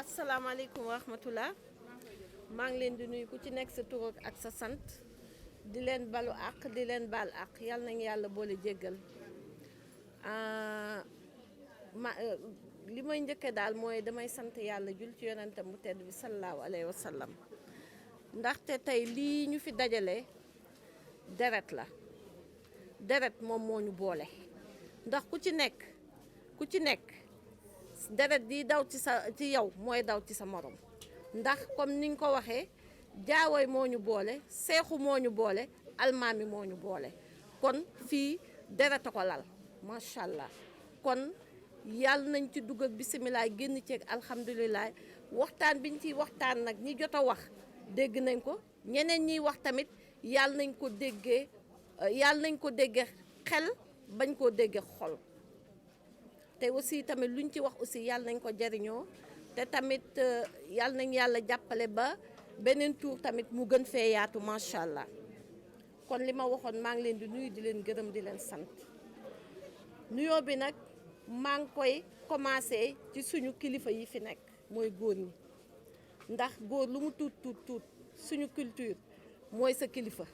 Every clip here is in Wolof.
asalaamaaleykum wa rahmatulah maa ngi leen di nuyu ku ci nekk sa tur ak sa sant di leen balu àq di leen baal àq yal nañu yàlla boole jéggal li may njëkke daal mooy damay sant yàlla jul ci yonentam bu tedd bi sallallahu alayhi wa sallam ndaxte tey lii ñu fi dajale deret la deret moom moo ñu boole ndax ku ci nekk deret di daw ci yow mooy daw ci sa morom ndax comme niñ ko waxee jaawooy moo ñu boole seexu moo ñu boole almaami moo ñu boole kon fii deret a ko lal macha allah kon yàlla nañ ci dugg ak bisimilah génn ceeg alhamdulilah waxtaan biñ ciy waxtaan nag ñi jot a wax dégg nañ ko ñeneen ñiy wax tamit yàlla nañ ko déggee xel bañ koo déggee xol te aussi tamit luñ ci wax aussi yàlla nañ ko jariñoo te tamit yàlla nañ yàlla jàppale ba beneen tour tamit mu gën fee yaatu macha allah kon li ma waxoon maa ngi leen di nuyu di leen gërëm di leen sant nuyoo bi nag maa ngi koy commencé ci suñu kilifa yi fi nekk mooy góor ñi ndax góor lu mu tuut suñu culture mooy sa kilifa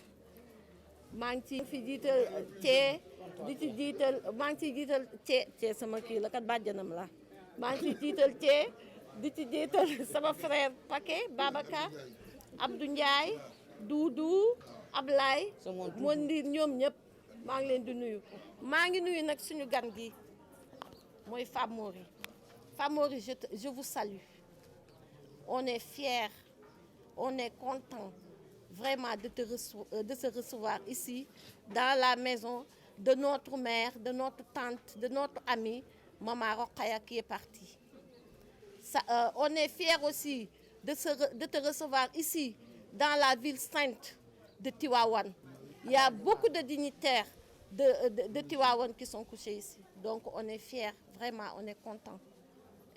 maa ngi ci fi jiital cee di ci jiital maa ngi ciy jiital cee sama kii la kat bàjjanam la maa ngi ciy jiital cee di ci jiital sama frère Paquet Babacar Abdou Ndiaye Doudou Ablaye moo ndiir ñoom ñëpp maa ngi leen di nuyu maa ngi nuyu nag suñu gan gi mooy Famori Famori je vous salue on est fiers on est content vraiment de se recevoir ici dans la maison de notre mère, de notre tante, de notre amie, Maman Rokhaya qui est partie. On est fiers aussi de te recevoir ici dans la ville sainte de Tivaouane. Il y a beaucoup de dignitaires de Tivaouane qui sont couchés ici. Donc on est fiers, vraiment on est contents.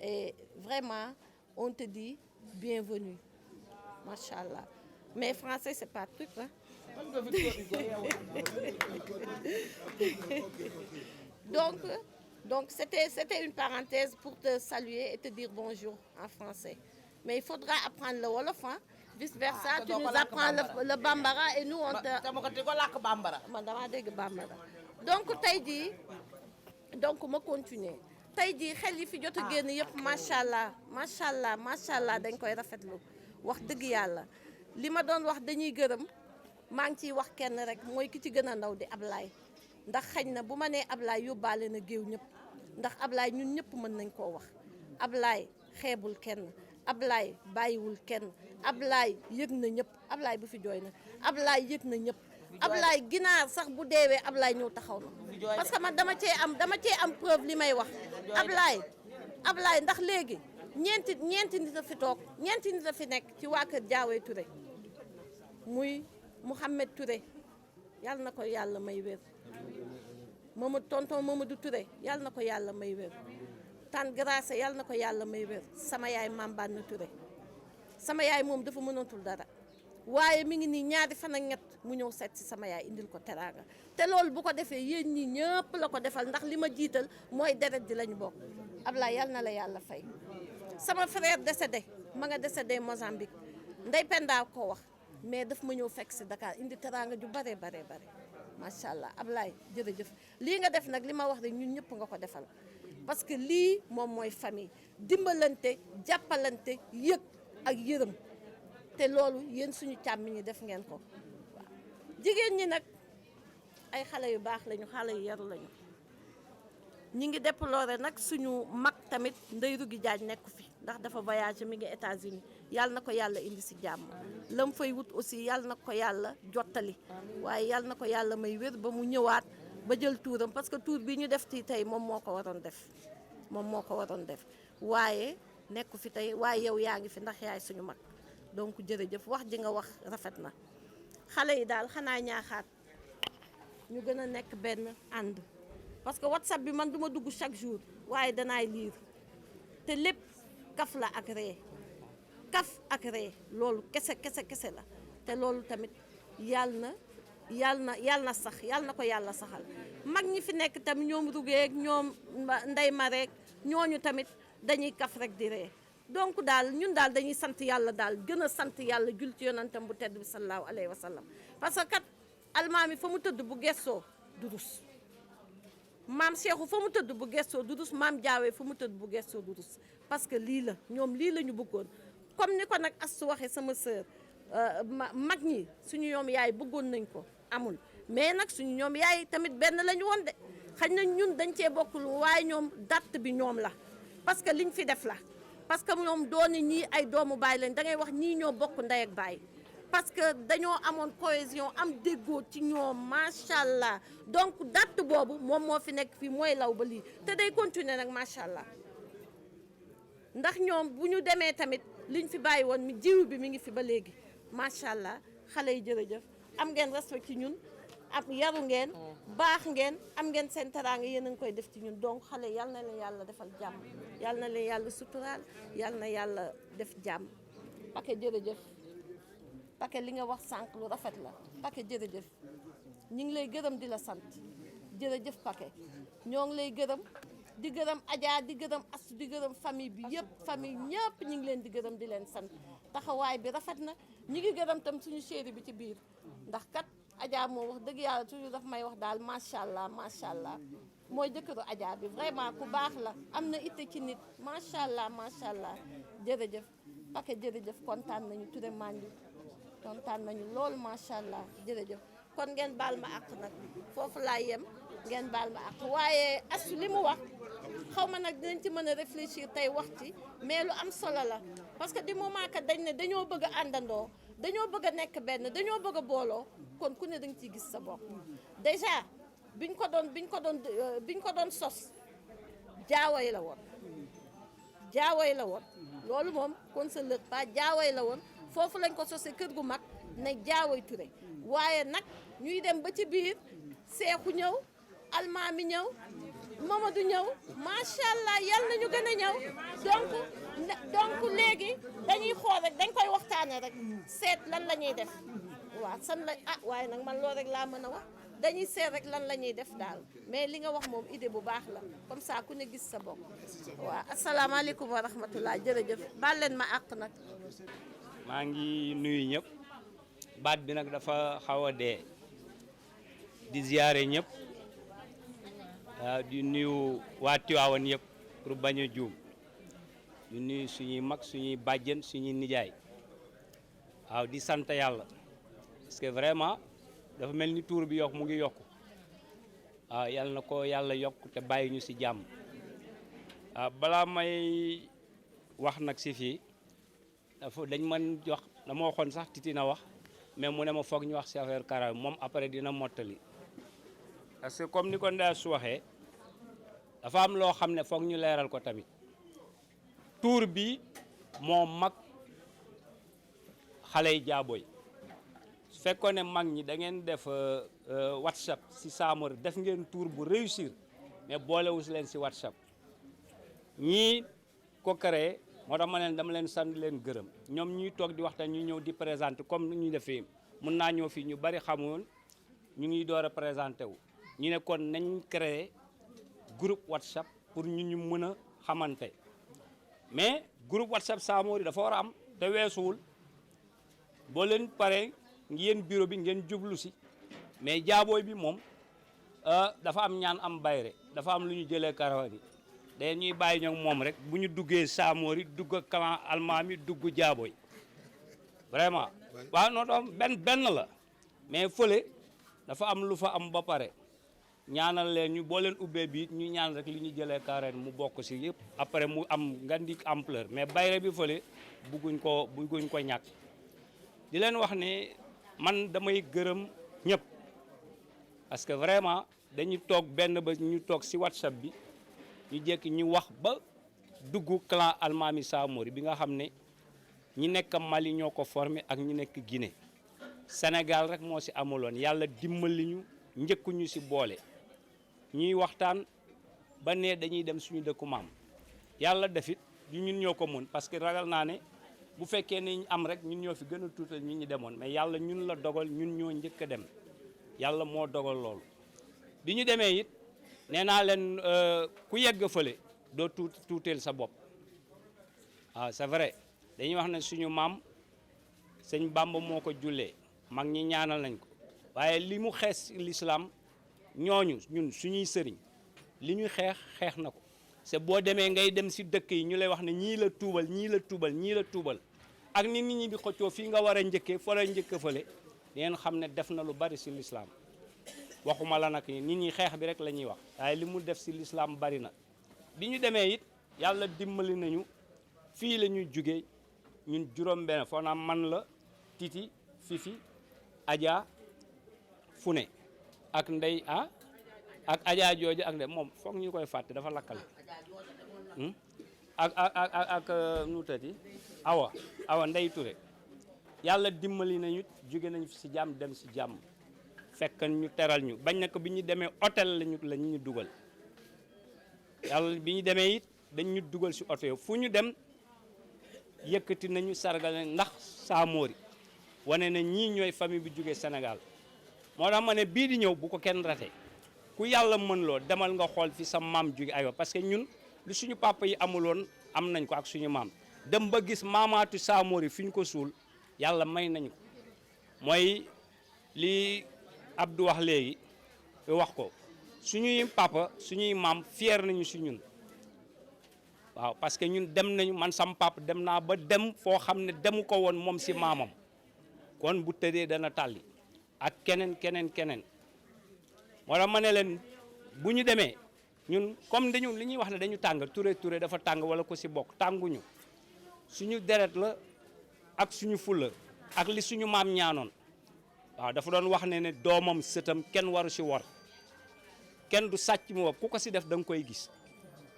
Et vraiment on te dit bienvenue. Machallah. Mais français, c'est pas truc, hein? Donc c'était une parenthèse pour te saluer et te dire bonjour en français. Mais il faudra apprendre le wolof, hein? Vice versa, tu nous apprends le bambara et nous on te... Madame dégg bambara. Donc tey jii donc ma continuer tey jii xel yi fi jot a génn yëpp macha allah dañ koy rafetlu wax dëgg yàlla. li ma doon wax dañuy gërëm maa ngi ciy wax kenn rek mooy ki ci gën a ndaw di Ablaye ndax xañ na bu ma nee Ablaye yóbbaale na géew ñëpp ndax Ablaye ñun ñëpp mën nañ koo wax Ablaye xeebul kenn Ablaye bàyyiwul kenn Ablaye yëg na ñëpp Ablaye bu fi jooy na Ablaye yëg na ñëpp Ablaye ginaar sax bu deewee Ablaye ñëw taxaw na parce que man dama cee am preuve li may wax Ablaye ndax léegi ñeenti nit a fi toog ñeenti nit a fi nekk ci waa kër Diawé Touré muy Mouhamed Touré yàlla na ko yàlla may wér tonton Mamadou Touré yàlla na ko yàlla may wér Tante Grâce yàlla na ko yàlla may wér sama yaay Mambane Touré sama yaay moom dafa mënatul dara waaye mi ngi nii ñaari fan ak ñett mu ñëw seet si sama yaay indil ko teraanga te loolu bu ko defee yéen ñi ñëpp la ko defal ndax li ma jiital mooy deret di lañu bokk Ablaye yàlla na la yàlla fay sama frère décédé ma nga décédé Mozambique Ndey Penda ko wax mais daf ma ñëw fekk si Dakar indi teraanga ju bare macha allah Ablaye jërëjëf lii nga def nag li ma wax rek ñun ñëpp nga ko defal parce que lii moom mooy famille dimbalante jàppalante yëg ak yërëm te loolu yéen suñu càmmiñ ñi def ngeen ko waaw jigéen ñi nag ay xale yu baax lañu xale yu yaru lañu ñi ngi déplorer nag suñu mag tamit Ndeye Rougui Diagne nekku fi ndax dafa voyagé mi ngi États-Unis yàlla na ko yàlla indi si jàmm lam fay wut aussi yàlla na ko yàlla jottali waaye yàlla na ko yàlla may wér ba mu ñëwaat ba jël tuuram parce que tuur bi ñu def ci tey moom moo ko waroon def waaye nekku fi tey waaye yow yaa ngi fi ndax yaay suñu mag donc jërëjëf wax ji nga wax rafet na xale yi daal xanaa ñaaxaat ñu gën a nekk benn ànd parce que WhatsApp bi man duma dugg chaque jour waaye danaay lire te lépp kaf la ak ree loolu kese la te loolu tamit yàlla na sax yàlla na ko yàlla saxal mag ñi fi nekk tamit ñoom rugeek ñoom ndey ma rek ñooñu tamit dañuy kaf rek di ree donc daal ñun daal dañuy sant yàlla daal gën a sant yàlla jul ci yonantam bu tedd bi sallallahu alayhi wa sallam parce que kat almaami fa mu tëdd bu gestoo du rus maam Cheikhou fa mu tëdd bu gestoo du rus maam Jaawee fa mu tëdd bu gestoo du rus parce que lii la ñoom lii la ñu bëggoon comme ni ko nag Astu waxee sama sœur mag ñi suñu ñoom yaay bëggoon nañ ko amul mais nag suñu ñoom yaay tamit benn la ñu woon de xañ na ñun dañ cee bokkul waaye ñoom date bi ñoom la parce que liñ fi def la parce que ñoom dooni ñii ay doomu baay lañ da ngay wax ñii ñoo bokk ndey ak baay parce que dañoo amoon cohésion am déggoo ci ñoom macha allah donc date boobu moom moo fi nekk fii mooy law ba lii te day continuer nag macha allah ndax ñoom bu ñu demee tamit liñ fi bàyyi woon mi jiw bi mi ngi fi ba léegi macha allah xale yi jërëjëf am ngeen respect ci ñun am yaru ngeen baax ngeen am ngeen seen teraanga yéen a ngi koy def ci ñun donc xale yal na leen yàlla defal jàmm yal na leen yàlla suturaal yal na yàlla def jàmm Paquet jërëjëf Paquet li nga wax sànq lu rafet la Paquet jërëjëf ñu ngi lay gërëm di la sant jërëjëf Paquet ñoo ngi lay gërëm di gërëm Adja di gërëm Astu di gërëm famille bi yëpp famille ñëpp ñu ngi leen di gërëm di leen sant taxawaay bi rafet na ñu ngi gërëm tam suñu chéri bi ci biir ndax kat Adja moom wax dëgg yàlla toujours daf may wax daal macha allah mooy jëkkëru Adja bi vraiment ku baax la am na itte ci nit macha allah jërëjëf Paquet jërëjëf kontaan nañu Touré Mandiou kontaan nañu loolu macha allah jërëjëf kon ngeen baal ma àq nag foofu laa yem ngeen baal ma àq waaye Astu li mu wax xaw ma nag dinañ ci mën a réfléchir tey wax ci mais lu am solo la parce que du moment que dañ ne dañoo bëgg a àndandoo dañoo bëgg a nekk benn dañoo bëgg a booloo kon ku ne da nga ciy gis sa bopp déjà biñ ko doon sos jaaway la woon loolu moom kon sa lëg pas jaaway la woon foofu lañ ko sosee kër gu mag ne jaaway Touré waaye nag ñuy dem ba ci biir Seexu ñëw Almaami ñëw Mamadou ñëw macha allah yal na ñu gën a ñëw donc léegi dañuy xool rek dañ koy waxtaane rek seet lan la ñuy def waaw waaye nag man loolu rek laa mën a wax dañuy seet rek lan la ñuy def daal mais li nga wax moom idée bu baax la comme ça ku ne gis sa bopp waaw asalaamaaleykum wa rahmatullah jërëjëf baal leen ma àq nag maa ngi nuyu ñëpp baat bi nag dafa xaw a dee di ziyaare ñëpp di nuyu waa Tiwaawan yëpp pour bañ a juum di nuyu suñuy mag suñuy bàjjen suñuy nijaay waaw di sant yàlla parce que vraiment dafa mel ni tuur bi yokk mu ngi yokku waaw yàlla na ko yàlla yokk te bàyyi ñu ci jàmm balaa may wax nag ci fii dañ man wax dama waxoon sax Titi na wax mais mu ne ma foog ñu wax ci affaire Kara moom après dina mottali parce que comme ni ko Ndeye su waxee dafa am loo xam ne foog ñu leeral ko tamit tuur bi moo mag xale yi Jaaboy su fekkoon ne mag ñi da ngeen def WhatsApp ci Samori def ngeen tuur bu réussir mais boolewus leen ci WhatsApp ñii ko créé moo tax ma leen dama leen sant leen gërëm ñoom ñuy toog di waxtaan ñu ñëw di présenter comme ni ñu defee mun naa ñëw fii ñu bari xamoon ñu ngi door a présenté wu ñu ne kon nañ créer groupe WhatsApp pour ñu mën a xamante mais groupe WhatsApp Samori dafa war a am te weesuwul boo leen paree ngeen bureau bi ngeen jublu si mais Jaaboy bi moom dafa am ñaan am bayre dafa am lu ñu jëlee Kara bi day ñuy bàyyi ñoom moom rek bu ñu duggee Samori dugg clan Almaami dugg Jaaboy vraiment waaw non benn la mais fële dafa am lu fa am ba pare ñaanal leen ñu boo leen ubbee bi ñu ñaan rek li ñu jëlee Kara mu bokk si yëpp après mu am ngandik ampleur mais bayre bi fële bugguñ ko ñàkk di leen wax ne man damay gërëm ñëpp parce que vraiment dañuy toog benn ba ñu toog si WhatsApp bi ñu jekki ñu wax ba dugg clan Almaami Samori bi nga xam ne ñi nekk Mali ñoo ko formé ak ñi nekk Guinée Sénégal rek moo si amuloon yàlla dimbali ñu njëkkuñu si boole ñuy waxtaan ba ne dañuy dem suñu dëkku maam yàlla defit ñun ñoo ko mun parce que ragal naa ne bu fekkee ne ñu am rek ñun ñoo fi gën a tuutal ñi ñu demoon mais yàlla ñun la dogal ñun ñoo njëkk a dem yàlla moo dogal loolu bi ñu demee it nee naa leen ku yegg fële doo tuuteel sa bopp waaw c'est vrai dañuy wax ne suñu maam sëñ Bamba moo ko jullee mag ñi ñaanal nañ ko waaye li mu xees l'islam ñooñu ñun suñuy sëriñ li ñuy xeex na ko c'est boo demee ngay dem si dëkk yi ñu lay wax ne ñii la tuubal ñii la tuubal ñii la tuubal ak ni nit ñi di xëccoo fii nga war a njëkkee fa la njëkk fële ngeen xam ne def na lu bari si l'islam waxuma la nag nit ñi xeex bi rek la ñuy wax waaye li mu def si l'islam bari na bi ñu demee it yàlla dimbali nañu fii la ñuy jugee ñun juróom-benn foo naa man la Titi Fifi Adja Fune ak Ndey ak Adja jooju ak Ndey moom foog ñu koy fàtte dafa lakkale ak nu tati awa Ndey Touré yàlla dimbali nañu jóge nañu fi si jàmm dem si jàmm fekk ñu teral ñu bañ na ko bi ñu demee hôtel la ñu dugal yàlla bi ñu demee it dañ ñu dugal si hôtel fu ñu dem yëkkati nañu sargal ndax Samori wane na ñii ñooy famille bi jógee Sénégal moo tax ma ne bii di ñëw bu ko kenn rate ku yàlla mën loo demal nga xool fi sa maam jóge aywa parce que ñun lu suñu papa yi amuloon am nañ ko ak suñu maam dem ba gis maamaatu Samori fi ñu ko suul yàlla may nañu ko mooy li Abdou wax léegi wax ko suñuy papa suñuy maam fier nañu si ñun waaw parce que ñun dem nañu man sam papa dem naa ba dem foo xam ne demu ko woon moom si maamam kon bu tëddee dana tàlli ak keneen moo tax ma ne leen bu ñu demee ñun comme dañu li ñuy wax ne dañu tàng Touré dafa tàng wala ko si bokk tànguñu suñu deret la ak suñu fulla ak li suñu maam ñaanoon waaw dafa doon wax ne doomam sëtam kenn waru si wor kenn du sàcc mu ku ko si def da nga koy gis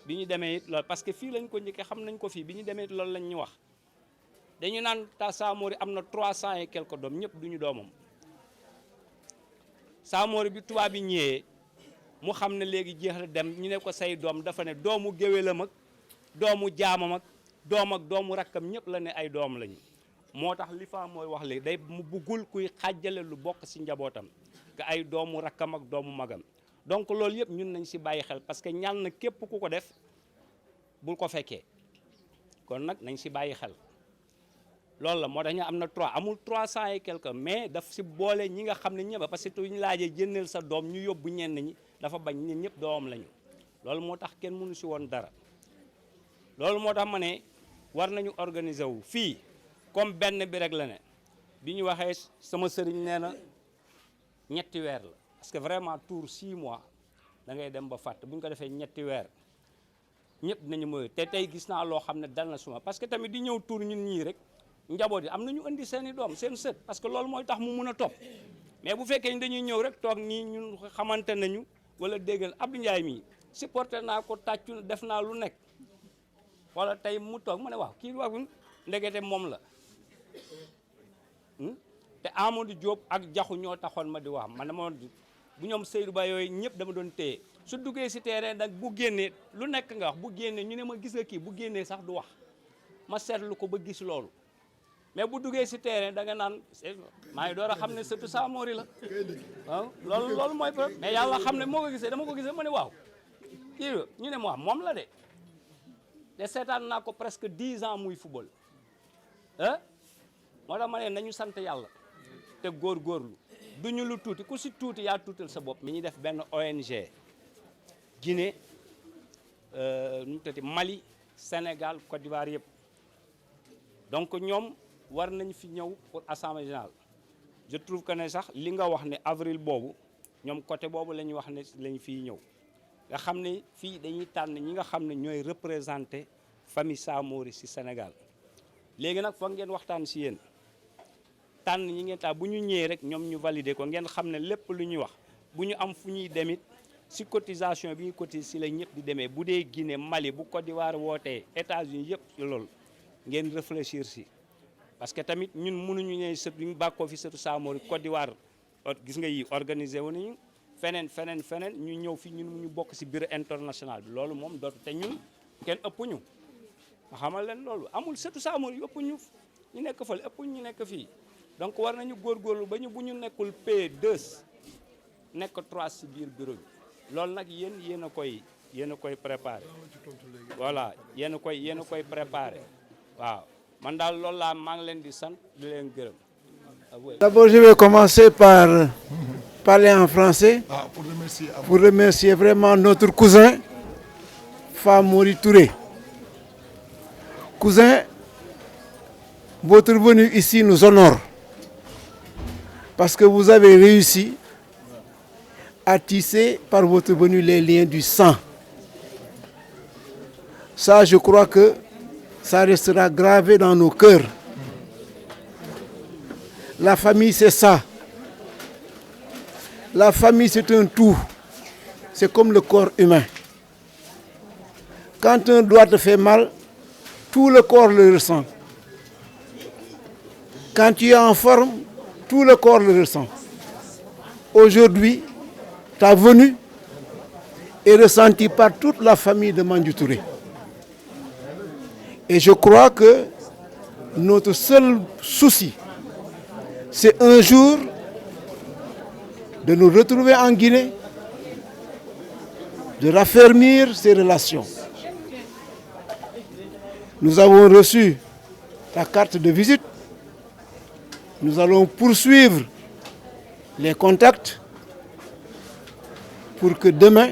bi ñu demee it loolu parce que fii lañ ko njëkkee xam nañ ko fii bi ñu demee it loolu lañ ñu wax dañu naan ta Samori am na 300 et quelques doom ñëpp duñu doomam Samori bi tubaab bi ñëwee mu xam ne léegi jeex na dem ñu ne ko say doom dafa ne doomu géwélam ak doomu jaamam ak doomu rakkam ñëpp la ne ay doom lañu moo tax li fa mooy wax léegi day mu buggul kuy xàjjale lu bokk si njabootam que ay doomu rakkam ak doomu magam donc loolu yëpp ñun nañ si bàyyi xel parce que ñaan na képp ku ko def bul ko fekkee kon nag nañ si bàyyi xel loolu la moo tax ñu am na 3 amul 300 et quelque mais daf si boole ñi nga xam ne ñëpp parce que ñu laajee jëndeel sa doom ñu yóbbu ñenn ñi dafa bañ ñun ñëpp doomam lañu loolu moo tax kenn mënu si woon dara loolu moo tax ma ne war nañu organiser wu fii comme benn bi rek la ne bi ñu waxee sama sëriñ nee na ñetti weer la parce que vraiment tour 6 mois da ngay dem ba fàtt bu ñu ko defee ñetti weer ñëpp dinañu moy te tey gis naa loo xam ne dal na suma parce que tamit di ñëw tour ñun ñii rek njaboot yi am na ñu indi seen i doom seen sët parce que loolu mooy tax mu mun a topp mais bu fekkee ni dañuy ñëw rek toog nii ñun xamante nañu wala déggal Abdou Ndiaye mii supporté naa ko tàccu def naa lu nekk wala tey mu toog mu ne waaw kii waxul ndegete moom la te Amadou Diop ak Jaxu ñoo taxoon ma di wax man dama bu ñoom Seydou Ba yooyu ñëpp dama doon téye su duggee si terrain nag bu génnee lu nekk nga wax bu génnee ñu ne ma gis nga kii bu génnee sax du wax ma seetlu ko ba gis loolu mais bu duggee si terrain da nga naan maa ngi door a xam ne surtout Samori la waaw loolu mooy problème mais yàlla xam ne moo ko gisee dama ko gisee ma ne waaw kii ñu ne ma moom la de seetaan naa ko presque 10 ans muy football moo tax ma ne nañu sant yàlla te góorgóorlu duñu lu tuuti ku si tuuti yaa tuutal sa bopp mi ñu def benn ONG Guinée nu mu tëddee Mali Sénégal Côte d'Ivoire yëpp donc ñoom war nañ fi ñëw pour assemblée générale je trouve que ne sax li nga wax ne avril boobu ñoom côté boobu la ñuy wax ne lañ fiy ñëw nga xam ne fii dañuy tànn ñi nga xam ne ñooy représenté famille Samori si Sénégal léegi nag foog ngeen waxtaan si yéen tànn ñi ngeen taal bu ñu ñëwee rek ñoom ñu valider ko ngeen xam ne lépp lu ñuy wax bu ñu am fu ñuy demit si cotisation bi ñu cotiser si la ñëpp di demee bu dee Guinée Mali bu Côte d'Ivoire wootee États-Unis yëpp loolu ngeen réfléchir si parce que tamit ñun mënuñu ne sët ñu bàkkoo fi sëtu Samori Côte d'Ivoire gis nga yi organisé wu nañu feneen ñu ñëw fi ñun ñu bokk si bureau international bi loolu moom dootu te ñun kenn ëpp ñu ma xamal leen loolu amul sëtu Samori ëpp ñu nekk fële ëpp ñu nekk fii donc war nañu góorgóorlu ba ñu bu ñu nekkul P2 nekk 3 si biir bureau bi loolu nag yéen a koy préparé voilà yéen a koy préparé waaw man daal loolu laa maa ngi leen di sant di leen gërëm. D'abord, je vais commencer par parler en français pour remercier vraiment notre cousin, Famori Touré. Cousin, votre venue ici nous honore parce que vous avez réussi à tisser par votre venue les liens du sang. Ça, je crois que ça restera gravé dans nos cœurs. La famille, c'est ça. La famille, c'est un tout. C'est comme le corps humain. Quand un doigt te fait mal, tout le corps le ressent. Quand tu es en forme, tout le corps le ressent. Aujourd'hui, ta venue est ressentie par toute la famille de Mandiou Touré. Et je crois que notre seul souci, c'est un jour de nous retrouver en Guinée, de raffermir ces relations. Nous avons reçu ta carte de visite. Nous allons poursuivre les contacts pour que demain,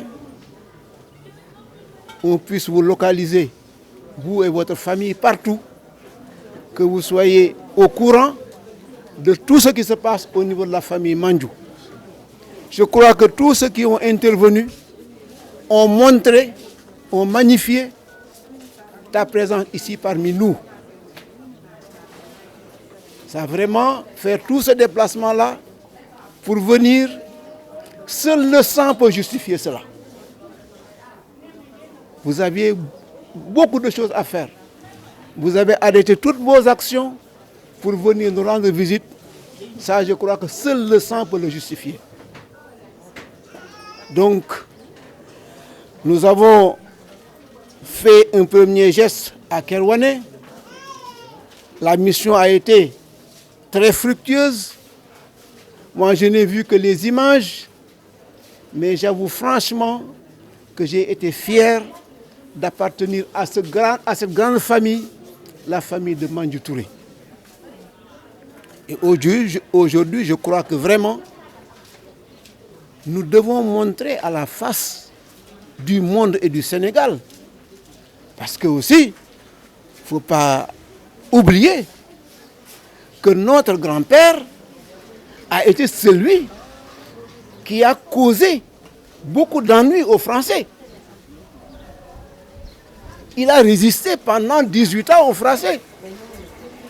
on puisse vous localiser, vous et votre famille, partout, que vous soyez au courant de tout ce qui se passe au niveau de la famille Mandiou. Je crois que tous ceux qui ont intervenu ont montré, ont magnifié ta présence ici parmi nous. Ça a vraiment fait tout ce déplacement-là pour venir, seul le sang peut justifier cela. Vous aviez beaucoup de choses à faire. Vous avez arrêté toutes vos actions pour venir nous rendre visite. Ça, je crois que seul le sang peut le justifier. Donc, nous avons fait un premier geste à Kerouané. La mission a été très fructueuse. Moi, je n'ai vu que les images, mais j'avoue franchement que j'ai été fier d'appartenir à cette grande famille, la famille de Mandiou Touré. Et aujourd'hui, je crois que vraiment, nous devons montrer à la face du monde et du Sénégal. Parce que aussi, il ne faut pas oublier que notre grand-père a été celui qui a causé beaucoup d'ennuis aux Français. Il a résisté pendant 18 ans aux Français.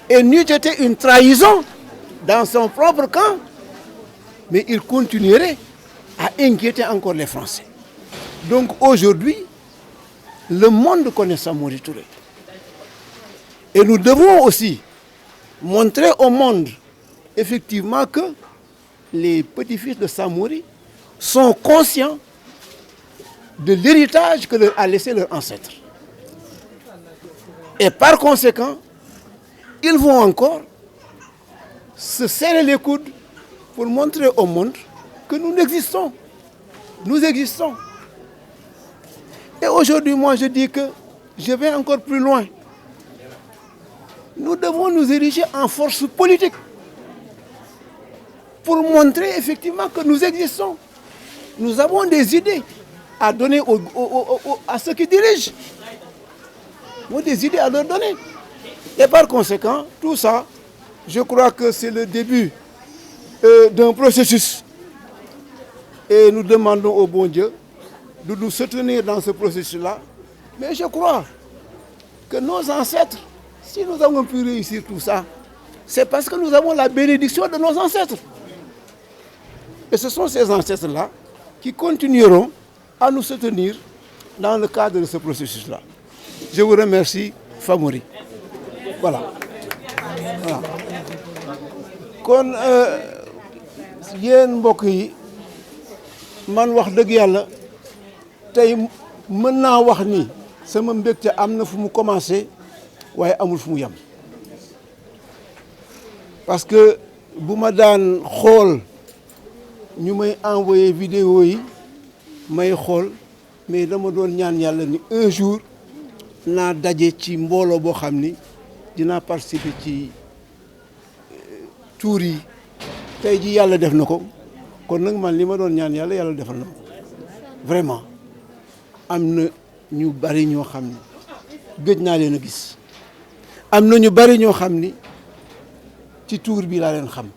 Et n'eût été une trahison dans son propre camp, mais il continuerait à inquiéter encore les Français. Donc aujourd'hui, le monde connaît Samori Touré. Et nous devons aussi montrer au monde effectivement que les petits-fils de Samori sont conscients de l'héritage que leur a laissé leur ancêtre. Et par conséquent, ils vont encore se serrer les coudes pour montrer au monde que nous existons. Nous existons. Et aujourd'hui, moi, je dis que je vais encore plus loin. Nous devons nous ériger en force politique pour montrer effectivement que nous existons. Nous avons des idées à donner à ceux qui dirigent. Nous avons des idées à leur donner. Et par conséquent, tout ça, je crois que c'est le début d'un processus. Et nous demandons au bon Dieu de nous soutenir dans ce processus-là. Mais je crois que nos ancêtres, si nous avons pu réussir tout ça, c'est parce que nous avons la bénédiction de nos ancêtres. Et ce sont ces ancêtres-là qui continueront à nous soutenir dans le cadre de ce processus-là. Je vous remercie, Famori. Voilà. Voilà. Kon yéen mbokk yi man wax dëgg yàlla tey mën naa wax ni sama mbégte am na fu mu commencé waaye amul fu mu yem parce que bu ma daan xool ñu may envoyé vidéo yi may xool mais dama doon ñaan yàlla ni un jour naa daje ci mbooloo boo xam ni dinaa participer ci tour yi tey ji yàlla def na ko kon nag man li ma doon ñaan yàlla yàlla defal na ko vraiment am na ñu bari ñoo xam ni gëj naa leen a gis am na ñu bari ñoo xam ni ci tour bi laa leen xam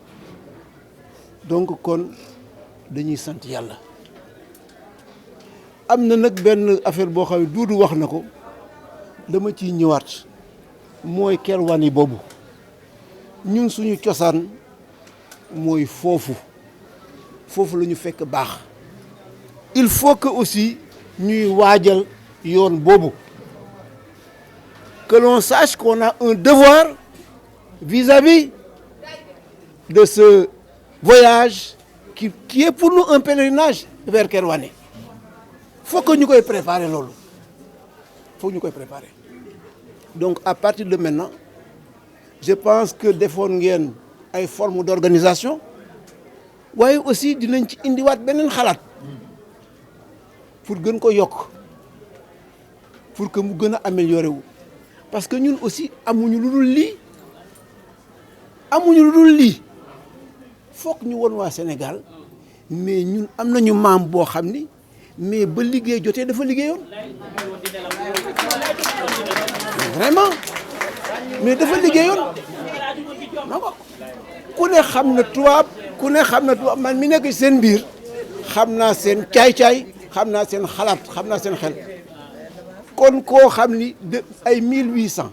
donc kon dañuy sant yàlla am na nag benn affaire boo xam ne Doudou wax na ko dama ciy ñëwaat mooy Kerwane boobu ñun suñu cosaan mooy foofu la ñu fekk baax il faut que aussi ñuy waajal yoon boobu que l'on sache qu'on a un devoir vis-à-vis de ce voyage qui est pour nous un pèlerinage vers Kerwane. Faut que ñu koy préparer loolu faut ñu koy préparer donc à partir de maintenant je pense que defoon ngeen ay formes d'organisation waaye aussi dinañ ci indiwaat beneen xalaat pour gën ko yokk pour que mu gën a améliorer wu parce que ñun aussi amuñu lu dul lii foog ñu won waa Sénégal mais ñun am nañu maam boo xam ni mais ba liggéey jotee dafa liggéeyoon vraiment mais dafa liggéeyoon ku ne xam na tubaab man mi nekk seen biir xam naa seen caay-caay xam naa seen xalaat xam naa seen xel kon koo xam ni de ay 1800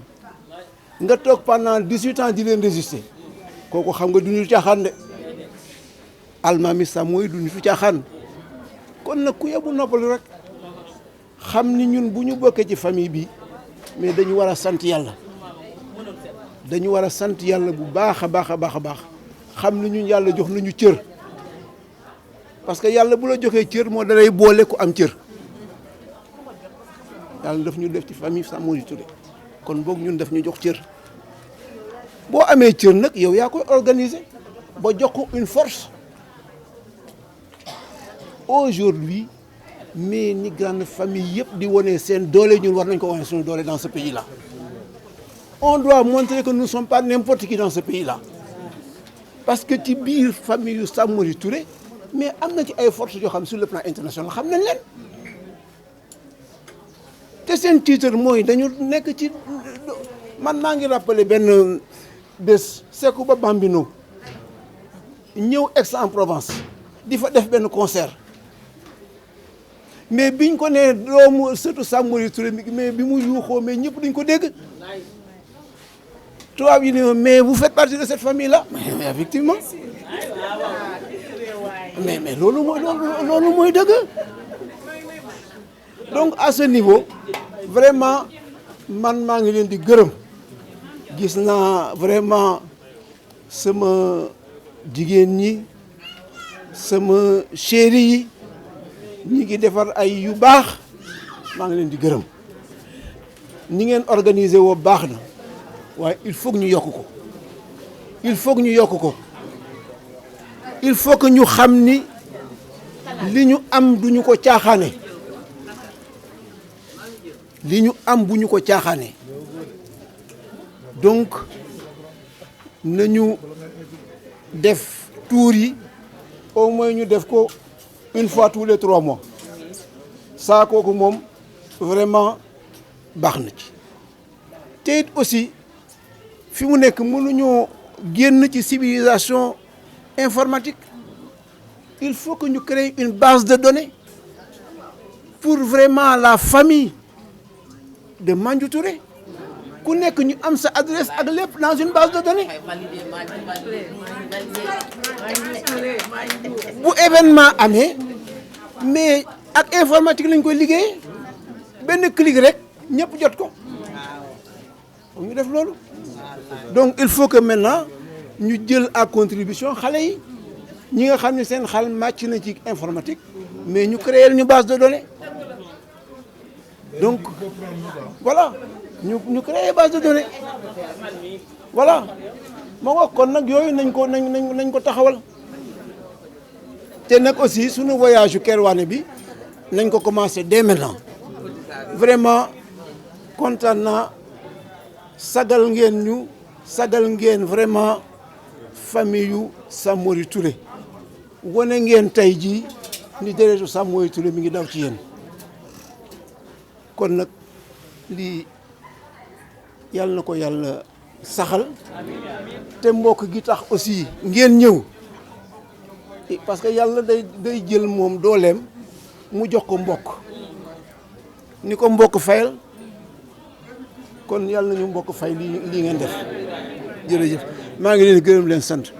nga toog pendant 18 ans di leen résister kooku xam nga du ñu caaxaan de almaami sa mooy du ñu caaxaan kon nag ku yebu noppalu rek xam ni ñun bu ñu bokkee ci famille bi mais dañu war a sant yàlla bu baax a baax a baax a baax xam ni ñun yàlla jox nañu cër parce que yàlla bu la joxee cër moo dalay boole ku am cër yàlla daf ñu def ci famille Samori Touré kon boog ñun daf ñu jox cër boo amee cër nag yow yaa koy organiser ba jox ko une force aujourd'hui mais ni grande famille yëpp di wane seen doole ñun war nañ ko wane suñu doole dans ce pays là on doit montrer que nous ne sommes pas n'importe qui dans ce pays là parce que ci biir famille yu Samori Touré mais am na ci ay forces yoo xam sur le plan international xam nañ leen te seen titre mooy dañu nekk ci man maa ngi rappelé benn bés Sékou Ba Bambino ñëw Aix-en-Provence di fa def benn concert mais biñ ko nee doomu surtout Samori Touré mais bi mu yuuxoo mais ñëpp duñ ko dégg tubaab yi ne mais vous faites partie de cette famille là mais effectivement mais loolu mooy dëgg donc à ce niveau vraiment man maa ngi leen di gërëm gis naa vraiment sama jigéen ñi sama chéri yi ñi ngi defar ay yu baax maa ngi leen di gërëm ni ngeen organiser woo baax na waaye il faut que ñu yokk ko il faut que ñu xam ni li ñu am duñu ko caaxaane donc nañu def tour yi au moins ñu def ko une fois tous les 3 mois saa kooku moom vraiment baax na ci te it aussi fi mu nekk mënuñoo génn ci civilisation informatique il faut que ñu créer une base de données pour vraiment la famille de Mandiou Touré ku nekk ñu am sa adresse ak lépp dans une base de données bu événement amee mais ak informatique lañ koy liggéey benn clic rek ñëpp jot ko ñu def loolu donc il faut que maintenant ñu jël à contribution xale yi ñi nga xam ne seen xel màcc na ci informatique mais ñu créer ñu base de données donc voilà ñu créer base de données voilà moo wax kon nag yooyu nañ ko taxawal te nag aussi suñu voyage yu Kerwane bi nañ ko commencer dès maintenant vraiment kontaan naa sagal ngeen ñu sagal ngeen vraiment famille yu Samori Touré wane ngeen tey jii ni deretu Samori Touré mi ngi daw ci yéen kon nag lii yàlla na ko yàlla saxal te mbokk gi tax aussi ngeen ñëw parce que yàlla day jël moom dooleem mu jox ko mbokk ni ko mbokk fayal kon yàlla nañu mbokk fay lii ngeen def jërëjëf maa ngi leen gërëm leen sant